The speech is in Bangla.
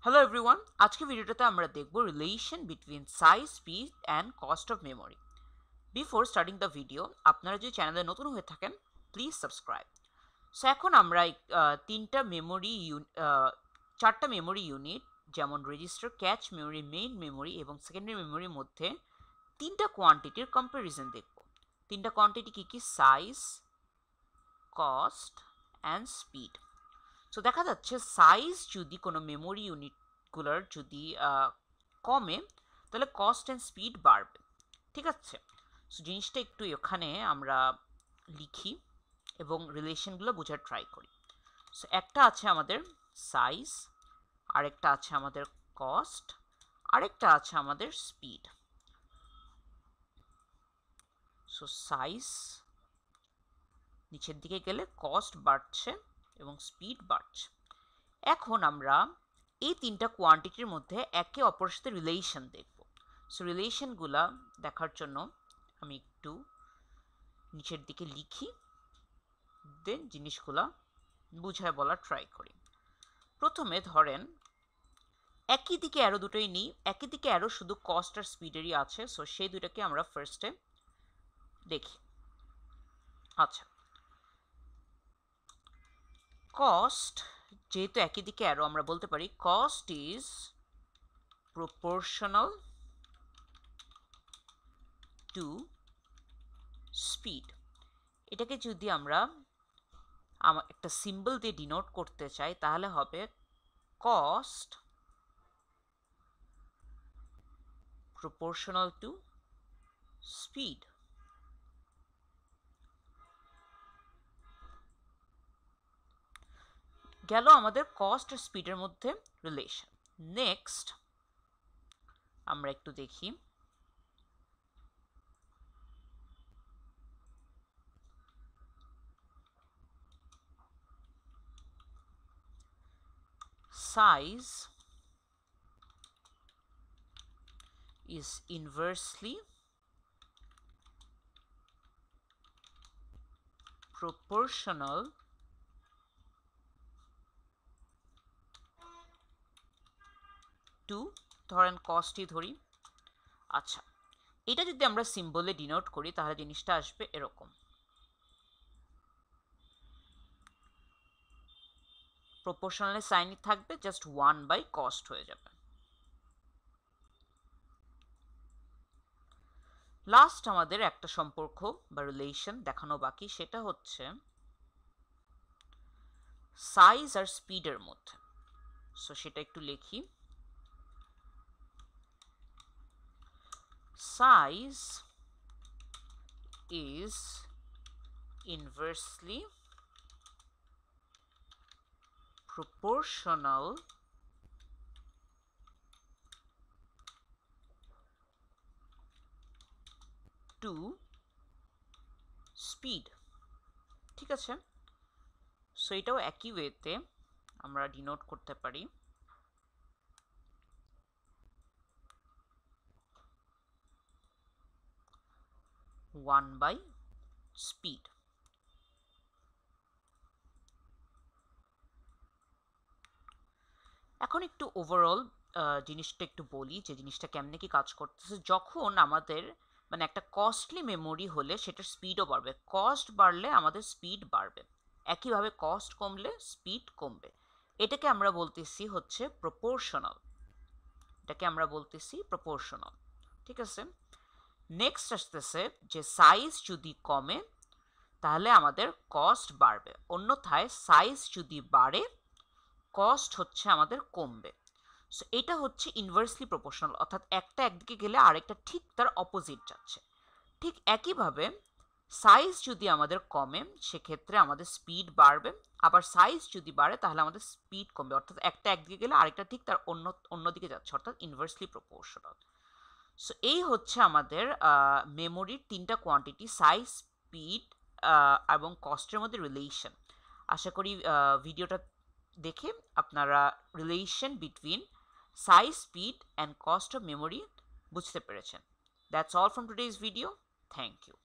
হ্যালো এভরিওয়ান, আজকে ভিডিওটাতে আমরা দেখব relation between size, speed and cost of memory. Before starting the video, আপনারা যদি চ্যানেলে নতুন হয়ে থাকেন প্লিজ সাবস্ক্রাইব। সো এখন আমরা চারটা মেমোরি ইউনিট যেমন register, catch memory, main memory এবং সেকেন্ডারি মেমোরির মধ্যে তিনটা কোয়ান্টিটির কম্প্যারিজন দেখব। তিনটা কোয়ান্টিটি কি কি? Size, cost and speed. So দেখা যাচ্ছে সাইজ যদি কোনো মেমোরি ইউনিটগুলোর যদি কমে, তাহলে কস্ট অ্যান্ড স্পিড বাড়বে। ঠিক আছে, সো জিনিসটা একটু এখানে আমরা লিখি এবং রিলেশনগুলো বোঝার ট্রাই করি। সো একটা আছে আমাদের সাইজ, আরেকটা আছে আমাদের কস্ট, আরেকটা আছে আমাদের স্পিড। সো সাইজ নিচের দিকে গেলে কস্ট বাড়ছে এবং স্পিড বাড়ছে। এখন আমরা এই তিনটা কোয়ান্টিটির মধ্যে একে অপরের সাথে রিলেশন দেখব। সো রিলেশনগুলা দেখার জন্য আমি একটু নিচের দিকে লিখি, দেন জিনিসগুলা বুঝায় বলার ট্রাই করি। প্রথমে ধরেন একই দিকে অ্যারো দুটোই নিই, একই দিকে অ্যারো শুধু কস্ট আর স্পিডেরই আছে। সো সেই দুটাকে আমরা ফার্স্টে দেখি। আচ্ছা, কস্ট যেহেতু একই দিকে অ্যারো, আমরা বলতে পারি cost is proportional to speed। এটাকে যদি আমরা একটা সিম্বল দিয়ে ডিনোট করতে চাই তাহলে হবে কস্ট proportional to speed। গেল আমাদের কস্ট আর স্পিডের মধ্যে রিলেশন। নেক্সট আমরা একটু দেখি size is inversely proportional to, ধরেন কস্টই ধরি। আচ্ছা, এটা যদি আমরা সিম্বলে ডিনোট করি তাহলে জিনিসটা আসবে এরকম। প্রপোর্শনালের সাইন থাকবে, জাস্ট 1/cost হয়ে যাবে। লাস্ট আমাদের একটা সম্পর্ক বা রিলেশন দেখানো বাকি, সেটা হচ্ছে সাইজ আর স্পিডের মধ্যে। সো সেটা একটু লিখি। Size is inversely proportional to speed। ঠিক আছে, সো এটাও একই ওয়েতে আমরা ডিনোট করতে পারি। (1/speed)। এখন একটু ওভারঅল জিনিসটা একটু বলি যে জিনিসটা কেমনে কি কাজ করতেছে। যখন আমাদের মানে একটা কস্টলি মেমোরি হলে সেটার স্পিডও বাড়বে, কস্ট বাড়লে আমাদের স্পিড বাড়বে, একইভাবে কস্ট কমলে স্পিড কমবে। এটাকে আমরা বলতেছি হচ্ছে প্রপোর্শনাল, এটাকে আমরা বলতেছি প্রপোর্শনাল। ঠিক আছে, নেক্সট আসতেছে যে সাইজ যদি কমে তাহলে আমাদের কস্ট বাড়বে, অন্যথায় সাইজ যদি বাড়ে কস্ট হচ্ছে আমাদের কমবে। সো এটা হচ্ছে ইনভার্সলি প্রপোর্শনাল, অর্থাৎ একটা একদিকে গেলে আরেকটা ঠিক তার অপোজিট যাচ্ছে। ঠিক একইভাবে সাইজ যদি আমাদের কমে সেক্ষেত্রে আমাদের স্পিড বাড়বে, আবার সাইজ যদি বাড়ে তাহলে আমাদের স্পিড কমবে, অর্থাৎ একটা একদিকে গেলে আরেকটা ঠিক তার অন্যদিকে যাচ্ছে, অর্থাৎ ইনভার্সলি প্রপোর্শনাল। সো এই হচ্ছে আমাদের মেমোরির তিনটা কোয়ান্টিটি, সাইজ, স্পিড এবং কস্টের মধ্যে রিলেশন। আশা করি ভিডিওটা দেখে আপনারা relation between size, speed and cost of memory বুঝতে পেরেছেন। That's all from today's video. Thank you.